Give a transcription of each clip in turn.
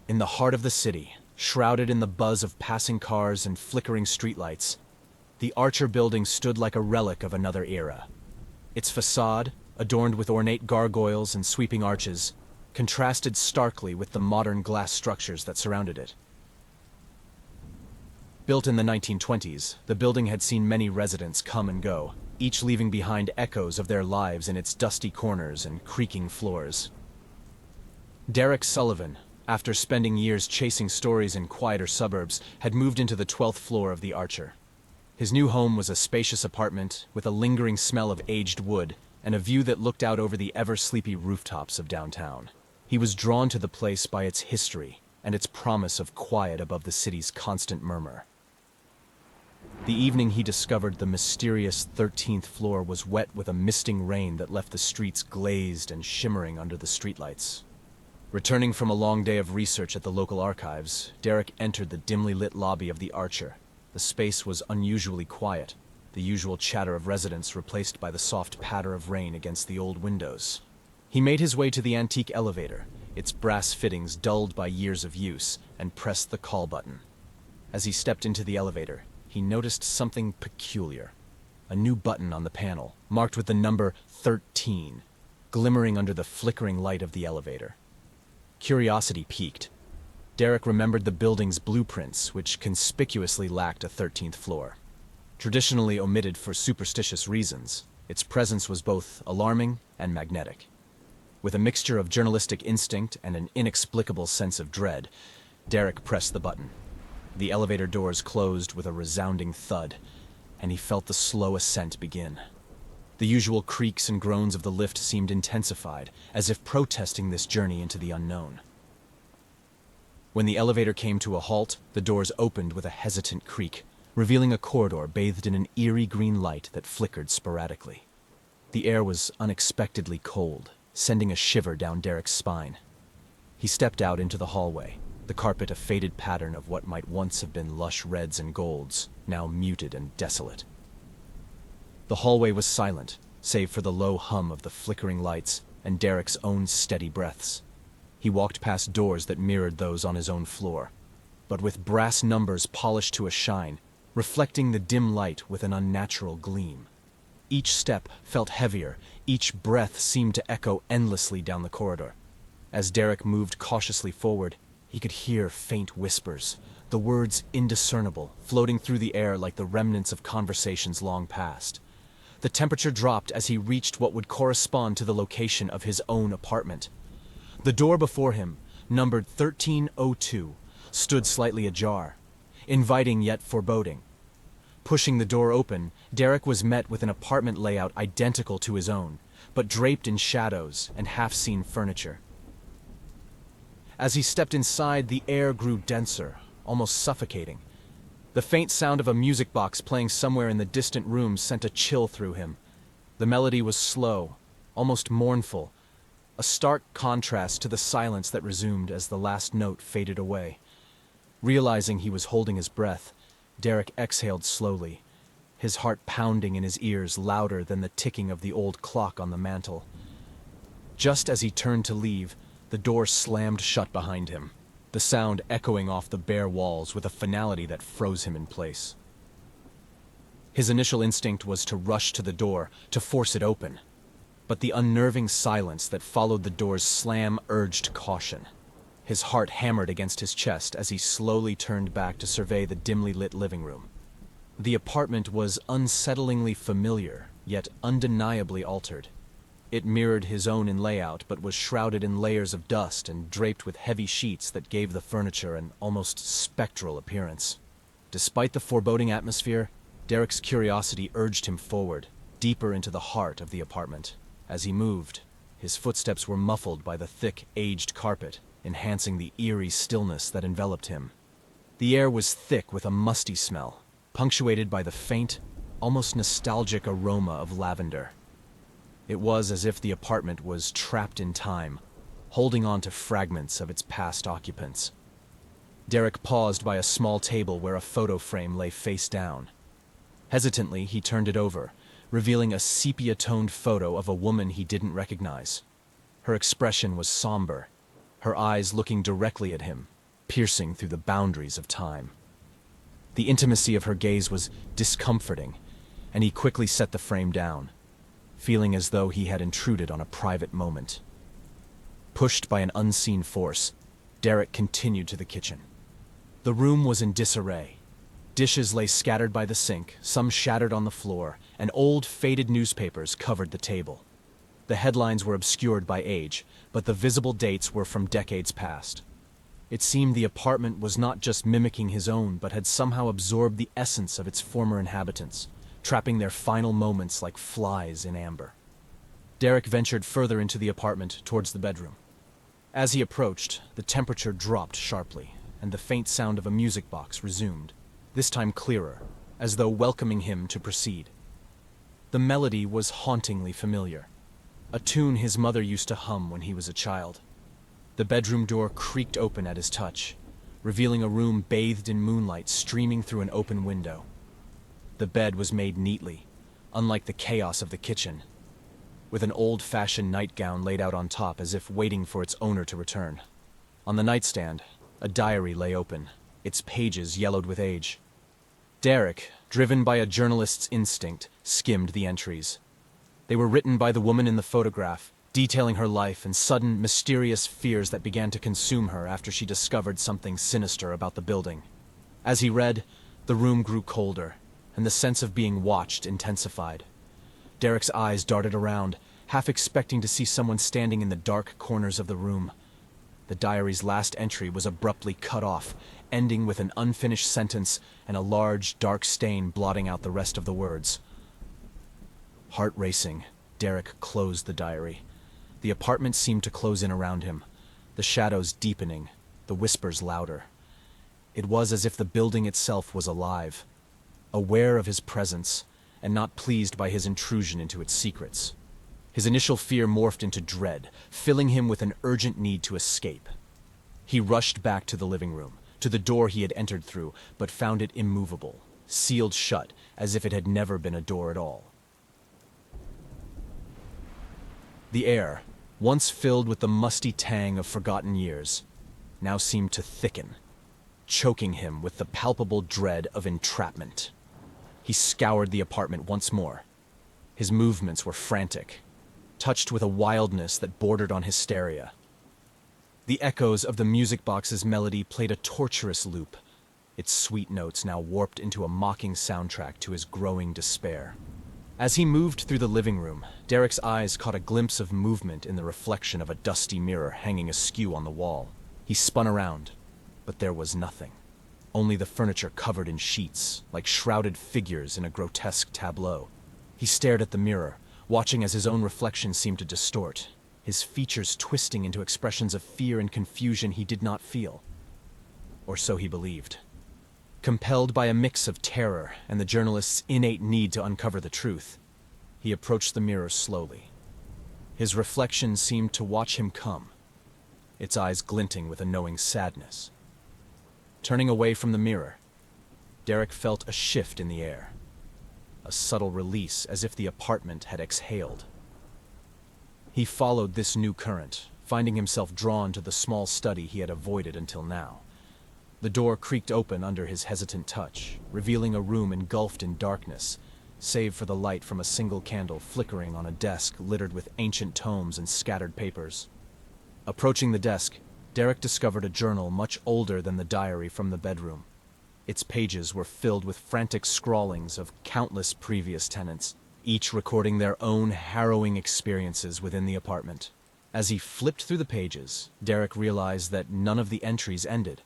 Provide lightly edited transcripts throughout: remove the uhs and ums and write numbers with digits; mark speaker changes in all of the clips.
Speaker 1: In the heart of the city, shrouded in the buzz of passing cars and flickering streetlights, the Archer building stood like a relic of another era. Its facade, adorned with ornate gargoyles and sweeping arches, contrasted starkly with the modern glass structures that surrounded it. Built in the 1920s, the building had seen many residents come and go, each leaving behind echoes of their lives in its dusty corners and creaking floors. Derek Sullivan, after spending years chasing stories in quieter suburbs, had moved into the 12th floor of the Archer. His new home was a spacious apartment with a lingering smell of aged wood and a view that looked out over the ever-sleepy rooftops of downtown. He was drawn to the place by its history and its promise of quiet above the city's constant murmur. The evening he discovered the mysterious 13th floor was wet with a misting rain that left the streets glazed and shimmering under the streetlights. Returning from a long day of research at the local archives, Derek entered the dimly lit lobby of the Archer. The space was unusually quiet, the usual chatter of residents replaced by the soft patter of rain against the old windows. He made his way to the antique elevator, its brass fittings dulled by years of use, and pressed the call button. As he stepped into the elevator, he noticed something peculiar. A new button on the panel, marked with the number 13, glimmering under the flickering light of the elevator. Curiosity piqued. Derek remembered the building's blueprints, which conspicuously lacked a 13th floor. Traditionally omitted for superstitious reasons, its presence was both alarming and magnetic. With a mixture of journalistic instinct and an inexplicable sense of dread, Derek pressed the button. The elevator doors closed with a resounding thud, and he felt the slow ascent begin. The usual creaks and groans of the lift seemed intensified, as if protesting this journey into the unknown. When the elevator came to a halt, the doors opened with a hesitant creak, revealing a corridor bathed in an eerie green light that flickered sporadically. The air was unexpectedly cold, sending a shiver down Derek's spine. He stepped out into the hallway, the carpet a faded pattern of what might once have been lush reds and golds, now muted and desolate. The hallway was silent, save for the low hum of the flickering lights and Derek's own steady breaths. He walked past doors that mirrored those on his own floor, but with brass numbers polished to a shine, reflecting the dim light with an unnatural gleam. Each step felt heavier, each breath seemed to echo endlessly down the corridor. As Derek moved cautiously forward, he could hear faint whispers, the words indiscernible, floating through the air like the remnants of conversations long past. The temperature dropped as he reached what would correspond to the location of his own apartment. The door before him, numbered 1302, stood slightly ajar, inviting yet foreboding. Pushing the door open, Derek was met with an apartment layout identical to his own, but draped in shadows and half-seen furniture. As he stepped inside, the air grew denser, almost suffocating. The faint sound of a music box playing somewhere in the distant room sent a chill through him. The melody was slow, almost mournful, a stark contrast to the silence that resumed as the last note faded away. Realizing he was holding his breath, Derek exhaled slowly, his heart pounding in his ears louder than the ticking of the old clock on the mantel. Just as he turned to leave, the door slammed shut behind him, the sound echoing off the bare walls with a finality that froze him in place. His initial instinct was to rush to the door, to force it open. But the unnerving silence that followed the door's slam urged caution. His heart hammered against his chest as he slowly turned back to survey the dimly lit living room. The apartment was unsettlingly familiar, yet undeniably altered. It mirrored his own in layout, but was shrouded in layers of dust and draped with heavy sheets that gave the furniture an almost spectral appearance. Despite the foreboding atmosphere, Derek's curiosity urged him forward, deeper into the heart of the apartment. As he moved, his footsteps were muffled by the thick, aged carpet, enhancing the eerie stillness that enveloped him. The air was thick with a musty smell, punctuated by the faint, almost nostalgic aroma of lavender. It was as if the apartment was trapped in time, holding on to fragments of its past occupants. Derek paused by a small table where a photo frame lay face down. Hesitantly, he turned it over, revealing a sepia-toned photo of a woman he didn't recognize. Her expression was somber, her eyes looking directly at him, piercing through the boundaries of time. The intimacy of her gaze was discomforting, and he quickly set the frame down, feeling as though he had intruded on a private moment. Pushed by an unseen force, Derek continued to the kitchen. The room was in disarray. Dishes lay scattered by the sink, some shattered on the floor, and old, faded newspapers covered the table. The headlines were obscured by age, but the visible dates were from decades past. It seemed the apartment was not just mimicking his own, but had somehow absorbed the essence of its former inhabitants, trapping their final moments like flies in amber. Derek ventured further into the apartment towards the bedroom. As he approached, the temperature dropped sharply, and the faint sound of a music box resumed, this time clearer, as though welcoming him to proceed. The melody was hauntingly familiar, a tune his mother used to hum when he was a child. The bedroom door creaked open at his touch, revealing a room bathed in moonlight streaming through an open window. The bed was made neatly, unlike the chaos of the kitchen, with an old-fashioned nightgown laid out on top as if waiting for its owner to return. On the nightstand, a diary lay open, its pages yellowed with age. Derek, driven by a journalist's instinct, skimmed the entries. They were written by the woman in the photograph, detailing her life and sudden, mysterious fears that began to consume her after she discovered something sinister about the building. As he read, the room grew colder, and the sense of being watched intensified. Derek's eyes darted around, half expecting to see someone standing in the dark corners of the room. The diary's last entry was abruptly cut off, ending with an unfinished sentence and a large, dark stain blotting out the rest of the words. Heart racing, Derek closed the diary. The apartment seemed to close in around him, the shadows deepening, the whispers louder. It was as if the building itself was alive, aware of his presence, and not pleased by his intrusion into its secrets. His initial fear morphed into dread, filling him with an urgent need to escape. He rushed back to the living room, to the door he had entered through, but found it immovable, sealed shut, as if it had never been a door at all. The air, once filled with the musty tang of forgotten years, now seemed to thicken, choking him with the palpable dread of entrapment. He scoured the apartment once more. His movements were frantic, touched with a wildness that bordered on hysteria. The echoes of the music box's melody played a torturous loop, its sweet notes now warped into a mocking soundtrack to his growing despair. As he moved through the living room, Derek's eyes caught a glimpse of movement in the reflection of a dusty mirror hanging askew on the wall. He spun around, but there was nothing. Only the furniture covered in sheets, like shrouded figures in a grotesque tableau. He stared at the mirror, watching as his own reflection seemed to distort, his features twisting into expressions of fear and confusion he did not feel. Or so he believed. Compelled by a mix of terror and the journalist's innate need to uncover the truth, he approached the mirror slowly. His reflection seemed to watch him come, its eyes glinting with a knowing sadness. Turning away from the mirror, Derek felt a shift in the air, a subtle release as if the apartment had exhaled. He followed this new current, finding himself drawn to the small study he had avoided until now. The door creaked open under his hesitant touch, revealing a room engulfed in darkness, save for the light from a single candle flickering on a desk littered with ancient tomes and scattered papers. Approaching the desk, Derek discovered a journal much older than the diary from the bedroom. Its pages were filled with frantic scrawlings of countless previous tenants, each recording their own harrowing experiences within the apartment. As he flipped through the pages, Derek realized that none of the entries ended.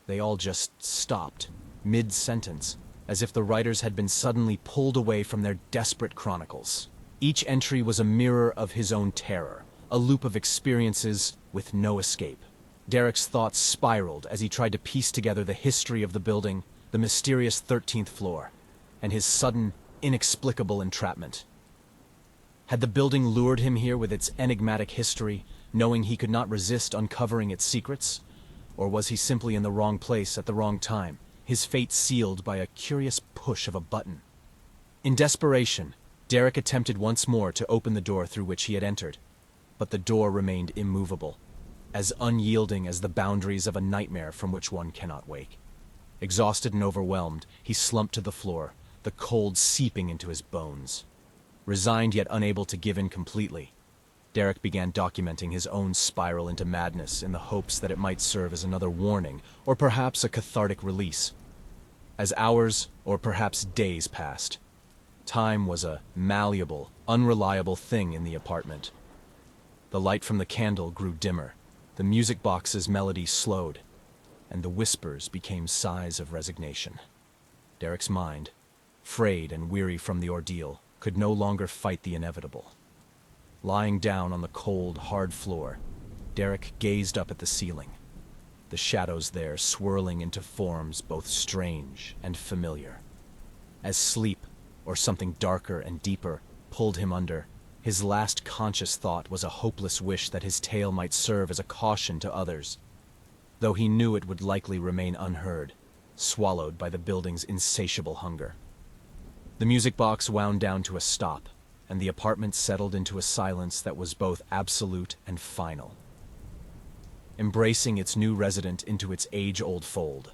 Speaker 1: They all just stopped, mid-sentence, as if the writers had been suddenly pulled away from their desperate chronicles. Each entry was a mirror of his own terror, a loop of experiences with no escape. Derek's thoughts spiraled as he tried to piece together the history of the building, the mysterious 13th floor, and his sudden, inexplicable entrapment. Had the building lured him here with its enigmatic history, knowing he could not resist uncovering its secrets? Or was he simply in the wrong place at the wrong time, his fate sealed by a curious push of a button? In desperation, Derek attempted once more to open the door through which he had entered, but the door remained immovable. as unyielding as the boundaries of a nightmare from which one cannot wake. Exhausted and overwhelmed, he slumped to the floor, the cold seeping into his bones. Resigned yet unable to give in completely, Derek began documenting his own spiral into madness in the hopes that it might serve as another warning, or perhaps a cathartic release. As hours, or perhaps days passed, time was a malleable, unreliable thing in the apartment. The light from the candle grew dimmer, the music box's melody slowed, and the whispers became sighs of resignation. Derek's mind, frayed and weary from the ordeal, could no longer fight the inevitable. Lying down on the cold, hard floor, Derek gazed up at the ceiling, the shadows there swirling into forms both strange and familiar. As sleep, or something darker and deeper, pulled him under, his last conscious thought was a hopeless wish that his tale might serve as a caution to others, though he knew it would likely remain unheard, swallowed by the building's insatiable hunger. The music box wound down to a stop, and the apartment settled into a silence that was both absolute and final, embracing its new resident into its age-old fold.